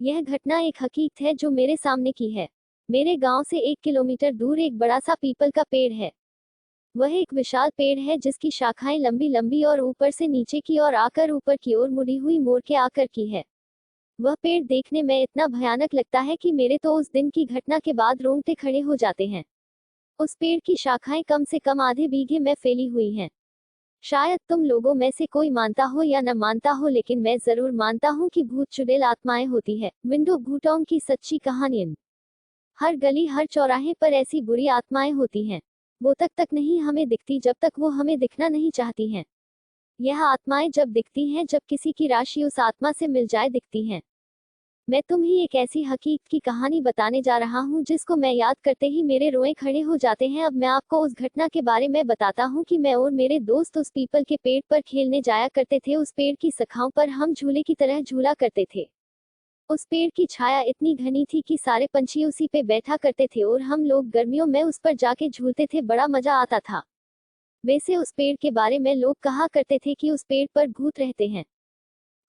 यह घटना एक हकीकत है जो मेरे सामने की है। मेरे गांव से 1 किलोमीटर दूर एक बड़ा सा पीपल का पेड़ है। वह एक विशाल पेड़ है जिसकी शाखाएं लंबी लंबी और ऊपर से नीचे की ओर आकर ऊपर की ओर मुड़ी हुई मोड़ के आकर की है। वह पेड़ देखने में इतना भयानक लगता है कि मेरे तो उस दिन की घटना के बाद रोंगटे खड़े हो जाते हैं। उस पेड़ की शाखाएं कम से कम आधे बीघे में फैली हुई हैं। शायद तुम लोगों में से कोई मानता हो या न मानता हो, लेकिन मैं जरूर मानता हूँ कि भूत चुड़ैल आत्माएं होती है। विंडो भूतों की सच्ची कहानी। हर गली हर चौराहे पर ऐसी बुरी आत्माएं होती हैं। वो तक नहीं हमें दिखती जब तक वो हमें दिखना नहीं चाहती हैं। यह आत्माएं जब दिखती हैं जब किसी की राशि उस आत्मा से मिल जाए दिखती हैं। मैं तुम्हें एक ऐसी हकीकत की कहानी बताने जा रहा हूँ जिसको मैं याद करते ही मेरे रोए खड़े हो जाते हैं। अब मैं आपको उस घटना के बारे में बताता हूँ कि मैं और मेरे दोस्त उस पीपल के पेड़ पर खेलने जाया करते थे। उस पेड़ की शाखाओं पर हम झूले की तरह झूला करते थे। उस पेड़ की छाया इतनी घनी थी कि सारे पंछी उसी पे बैठा करते थे और हम लोग गर्मियों में उस पर जाके झूलते थे। बड़ा मजा आता था। वैसे उस पेड़ के बारे में लोग कहा करते थे कि उस पेड़ पर भूत रहते हैं,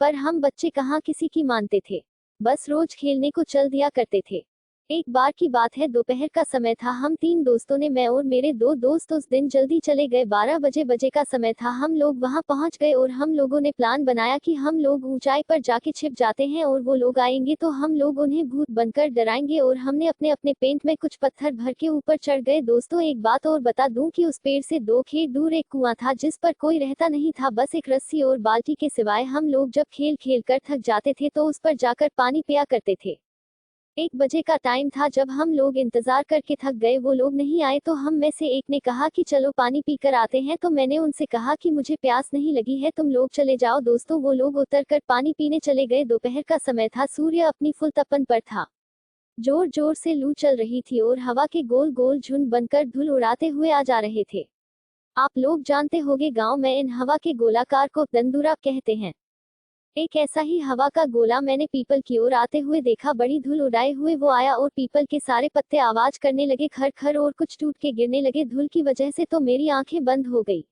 पर हम बच्चे कहाँ किसी की मानते थे। बस रोज खेलने को चल दिया करते थे। एक बार की बात है, दोपहर का समय था। हम 3 दोस्तों ने, मैं और मेरे 2 दोस्त, उस दिन जल्दी चले गए। 12 बजे का समय था। हम लोग वहां पहुंच गए और हम लोगों ने प्लान बनाया कि हम लोग ऊंचाई पर जाके छिप जाते हैं और वो लोग आएंगे तो हम लोग उन्हें भूत बनकर डराएंगे। और हमने अपने अपने पेंट में कुछ पत्थर भर के ऊपर चढ़ गए। दोस्तों, एक बात और बता दूं कि उस पेड़ से 2 खेत दूर एक कुआं था जिस पर कोई रहता नहीं था, बस एक रस्सी और बाल्टी के सिवाय। हम लोग जब खेल खेल कर थक जाते थे तो उस पर जाकर पानी पिया करते थे। 1 बजे का टाइम था। जब हम लोग इंतजार करके थक गए, वो लोग नहीं आए, तो हम में से एक ने कहा कि चलो पानी पीकर आते हैं। तो मैंने उनसे कहा कि मुझे प्यास नहीं लगी है, तुम लोग चले जाओ। दोस्तों, वो लोग उतरकर पानी पीने चले गए। दोपहर का समय था। सूर्य अपनी फुल तपन पर था। जोर जोर से लू चल रही थी और हवा के गोल गोल झुंड बनकर धूल उड़ाते हुए आ जा रहे थे। आप लोग जानते होंगे, गांव में इन हवा के गोलाकार को दंदूरा कहते हैं। एक ऐसा ही हवा का गोला मैंने पीपल की ओर आते हुए देखा। बड़ी धूल उड़ाए हुए वो आया और पीपल के सारे पत्ते आवाज करने लगे, खर खर, और कुछ टूट के गिरने लगे। धूल की वजह से तो मेरी आंखें बंद हो गई।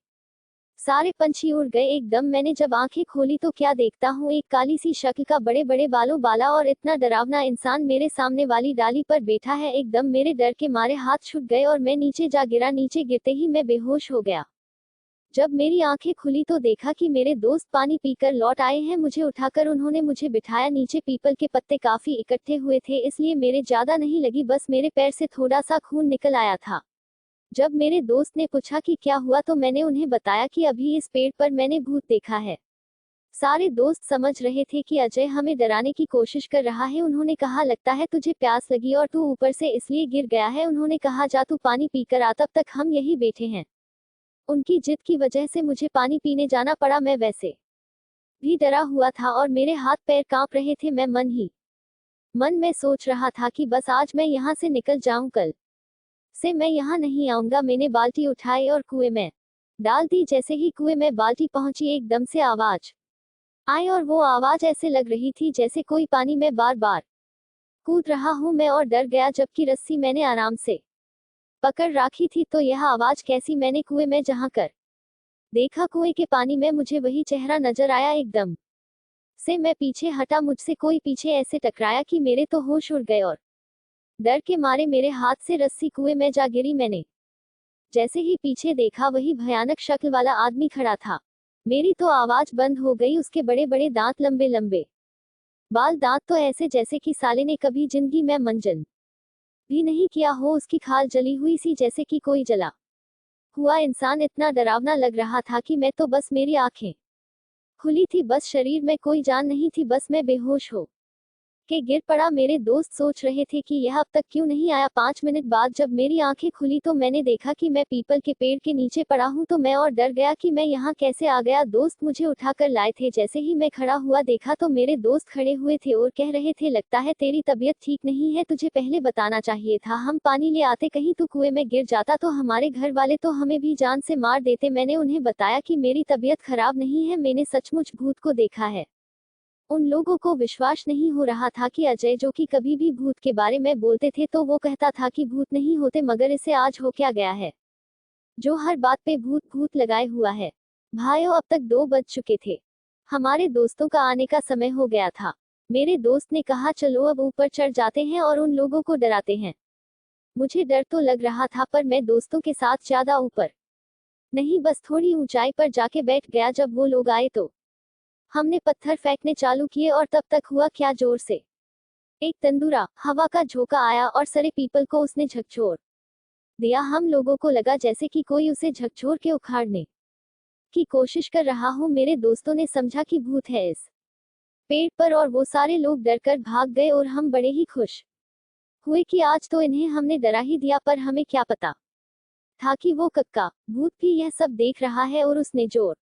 सारे पंछी उड़ गए एकदम। मैंने जब आंखें खोली तो क्या देखता हूँ, एक काली सी शक्ल का, बड़े बड़े बालों वाला और इतना डरावना इंसान मेरे सामने वाली डाली पर बैठा है। एकदम मेरे डर के मारे हाथ छूट गए और मैं नीचे जा गिरा। नीचे गिरते ही मैं बेहोश हो गया। जब मेरी आंखें खुली तो देखा कि मेरे दोस्त पानी पीकर लौट आए हैं। मुझे उठाकर उन्होंने मुझे बिठाया नीचे। पीपल के पत्ते काफी इकट्ठे हुए थे, इसलिए मेरे ज्यादा नहीं लगी, बस मेरे पैर से थोड़ा सा खून निकल आया था। जब मेरे दोस्त ने पूछा कि क्या हुआ तो मैंने उन्हें बताया कि अभी इस पेड़ पर मैंने भूत देखा है। सारे दोस्त समझ रहे थे कि अजय हमें डराने की कोशिश कर रहा है। उन्होंने कहा, लगता है तुझे प्यास लगी और तू ऊपर से इसलिए गिर गया है। उन्होंने कहा, जा तू पानी पीकर आ, तब तक हम यही बैठे हैं। उनकी जिद की वजह से मुझे पानी पीने जाना पड़ा। मैं वैसे भी डरा हुआ था और मेरे हाथ पैर कांप रहे थे। मैं मन ही मन में सोच रहा था कि बस आज मैं यहाँ से निकल जाऊं, कल से मैं यहाँ नहीं आऊंगा। मैंने बाल्टी उठाई और कुएं में डाल दी। जैसे ही कुएं में बाल्टी पहुंची, एकदम से आवाज आई और वो आवाज ऐसे लग रही थी जैसे कोई पानी में बार बार कूद रहा हूं मैं, और डर गया। जबकि रस्सी मैंने आराम से पकड़ रखी थी, तो यह आवाज कैसी? मैंने कुएं में जहां कर देखा, कुएं के पानी में मुझे वही चेहरा नजर आया। एकदम से मैं पीछे हटा, मुझसे कोई पीछे ऐसे टकराया कि मेरे तो होश उड़ गए और डर के मारे मेरे हाथ से रस्सी कुएं में जा गिरी। मैंने जैसे ही पीछे देखा, वही भयानक शक्ल वाला आदमी खड़ा था। मेरी तो आवाज बंद हो गई। उसके बड़े बड़े दांत, लंबे लंबे बाल, दांत तो ऐसे जैसे कि साले ने कभी जिंदगी में मंजन भी नहीं किया हो। उसकी खाल जली हुई सी जैसे कि कोई जला हुआ इंसान। इतना डरावना लग रहा था कि मैं तो बस, मेरी आंखें खुली थी, बस शरीर में कोई जान नहीं थी, बस मैं बेहोश हो के गिर पड़ा। मेरे दोस्त सोच रहे थे कि यह अब तक क्यों नहीं आया। 5 मिनट बाद जब मेरी आंखें खुली तो मैंने देखा कि मैं पीपल के पेड़ के नीचे पड़ा हूं। तो मैं और डर गया कि मैं यहाँ कैसे आ गया। दोस्त मुझे उठाकर लाए थे। जैसे ही मैं खड़ा हुआ देखा तो मेरे दोस्त खड़े हुए थे और कह रहे थे, लगता है तेरी तबीयत ठीक नहीं है, तुझे पहले बताना चाहिए था, हम पानी ले आते, कहीं तू कुएं में गिर जाता तो हमारे घर वाले तो हमें भी जान से मार देते। मैंने उन्हें बताया कि मेरी तबीयत खराब नहीं है, मैंने सचमुच भूत को देखा है। उन लोगों को विश्वास नहीं हो रहा था कि अजय, जो कि कभी भी भूत के बारे में बोलते थे तो वो कहता था कि भूत नहीं होते, मगर इसे आज हो क्या गया है जो हर बात पे भूत भूत लगाए हुआ है। भाइयों, अब तक 2 बज चुके थे। हमारे दोस्तों का आने का समय हो गया था। मेरे दोस्त ने कहा चलो अब ऊपर चढ़ जाते हैं और उन लोगों को डराते हैं। मुझे डर तो लग रहा था पर मैं दोस्तों के साथ ज्यादा ऊपर नहीं, बस थोड़ी ऊंचाई पर जाके बैठ गया। जब वो लोग आए तो हमने पत्थर फेंकने चालू किए और तब तक हुआ क्या, जोर से एक तंदूरा हवा का झोंका आया और सारे पीपल को उसने झकझोर दिया। हम लोगों को लगा जैसे कि कोई उसे झकझोर के उखाड़ने की कोशिश कर रहा हो। मेरे दोस्तों ने समझा कि भूत है इस पेड़ पर और वो सारे लोग डरकर भाग गए और हम बड़े ही खुश हुए कि आज तो इन्हें हमने डरा ही दिया। पर हमें क्या पता था कि वो कक्का भूत भी यह सब देख रहा है और उसने जोर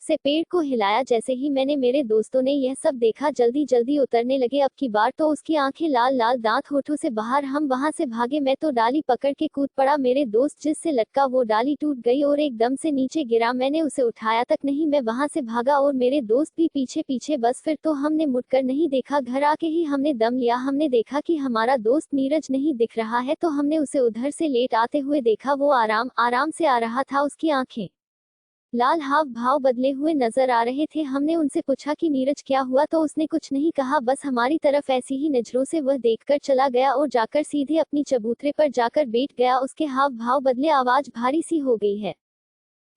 से पेड़ को हिलाया। जैसे ही मैंने मेरे दोस्तों ने यह सब देखा जल्दी जल्दी उतरने लगे। अब की बार तो उसकी आंखें लाल लाल, दांत होठों से बाहर। हम वहां से भागे। मैं तो डाली पकड़ के कूद पड़ा। मेरे दोस्त जिससे लटका वो डाली टूट गई और एकदम से नीचे गिरा। मैंने उसे उठाया तक नहीं, मैं वहां से भागा और मेरे दोस्त भी पीछे पीछे। बस फिर तो हमने मुड़कर नहीं देखा। घर आके ही हमने दम लिया। हमने देखा कि हमारा दोस्त नीरज नहीं दिख रहा है तो हमने उसे उधर से लेट आते हुए देखा। वो आराम आराम से आ रहा था। उसकी आंखें लाल, हाव भाव बदले हुए नजर आ रहे थे। हमने उनसे पूछा कि नीरज क्या हुआ तो उसने कुछ नहीं कहा, बस हमारी तरफ ऐसी ही नजरों से वह देखकर चला गया और जाकर सीधे अपनी चबूतरे पर जाकर बैठ गया। उसके हाव भाव बदले, आवाज भारी सी हो गई है।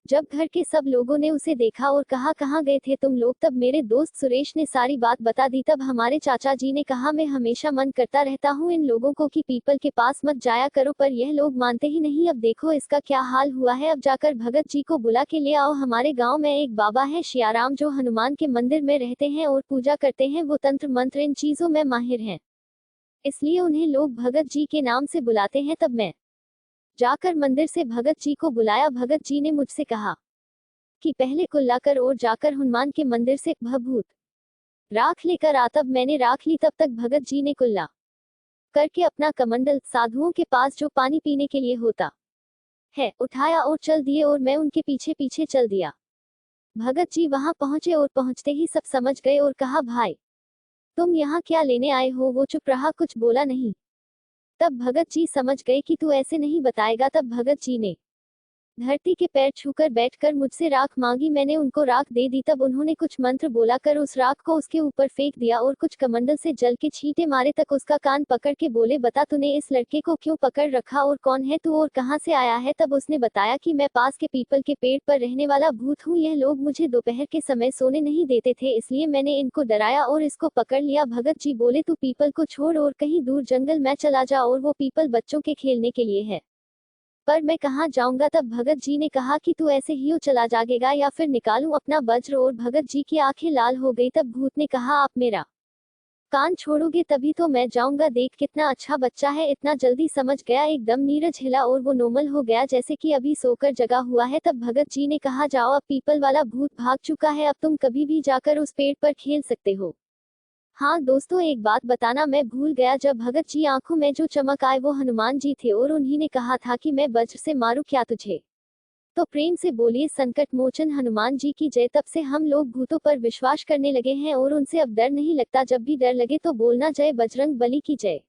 जब घर के सब लोगों ने उसे देखा और कहा कहाँ गए थे तुम लोग, तब मेरे दोस्त सुरेश ने सारी बात बता दी। तब हमारे चाचा जी ने कहा मैं हमेशा मन करता रहता हूँ इन लोगों को कि पीपल के पास मत जाया करो, पर यह लोग मानते ही नहीं। अब देखो इसका क्या हाल हुआ है। अब जाकर भगत जी को बुला के ले आओ। हमारे गाँव में एक बाबा है शियाराम जो हनुमान के मंदिर में रहते हैं और पूजा करते हैं। वो तंत्र मंत्र इन चीजों में माहिर हैं, इसलिए उन्हें लोग भगत जी के नाम से बुलाते हैं। तब मैं जाकर मंदिर से भगत जी को बुलाया। भगत जी ने मुझसे कहा कि पहले कुल्ला कर और जाकर हनुमान के मंदिर से भभूत राख लेकर आ। तब मैंने राख ली। तब तक भगत जी ने कुल्ला करके अपना कमंडल, साधुओं के पास जो पानी पीने के लिए होता है, उठाया और चल दिए और मैं उनके पीछे पीछे चल दिया। भगत जी वहां पहुंचे और पहुंचते ही सब समझ गए और कहा भाई तुम यहाँ क्या लेने आए हो। वो चुप रहा, कुछ बोला नहीं। तब भगत जी समझ गए कि तू ऐसे नहीं बताएगा। तब भगत जी ने धरती के पैर छूकर बैठकर मुझसे राख मांगी। मैंने उनको राख दे दी। तब उन्होंने कुछ मंत्र बोला कर उस राख को उसके ऊपर फेंक दिया और कुछ कमंडल से जल के छींटे मारे। तक उसका कान पकड़ के बोले बता तूने इस लड़के को क्यों पकड़ रखा और कौन है तू और कहां से आया है। तब उसने बताया कि मैं पास के पीपल के पेड़ पर रहने वाला भूत हूँ। यह लोग मुझे दोपहर के समय सोने नहीं देते थे, इसलिए मैंने इनको डराया और इसको पकड़ लिया। भगत जी बोले तू पीपल को छोड़ और कहीं दूर जंगल में चला जा, और वो पीपल बच्चों के खेलने के लिए है, पर मैं कहाँ जाऊंगा। तब भगत जी ने कहा कि तू ऐसे ही चला जाएगा या फिर निकालूं अपना वज्र। और भगत जी की आंखें लाल हो गई। तब भूत ने कहा आप मेरा कान छोड़ोगे तभी तो मैं जाऊंगा। देख कितना अच्छा बच्चा है, इतना जल्दी समझ गया। एकदम नीरज हिला और वो नॉर्मल हो गया जैसे कि अभी सोकर जगा हुआ है। तब भगत जी ने कहा जाओ, अब पीपल वाला भूत भाग चुका है, अब तुम कभी भी जाकर उस पेड़ पर खेल सकते हो। हाँ दोस्तों, एक बात बताना मैं भूल गया। जब भगत जी आंखों में जो चमक आए वो हनुमान जी थे और उन्हीं ने कहा था कि मैं वज्र से मारूं क्या तुझे। तो प्रेम से बोलिए संकट मोचन हनुमान जी की जय। तब से हम लोग भूतों पर विश्वास करने लगे हैं और उनसे अब डर नहीं लगता। जब भी डर लगे तो बोलना जय बजरंग बली की जय।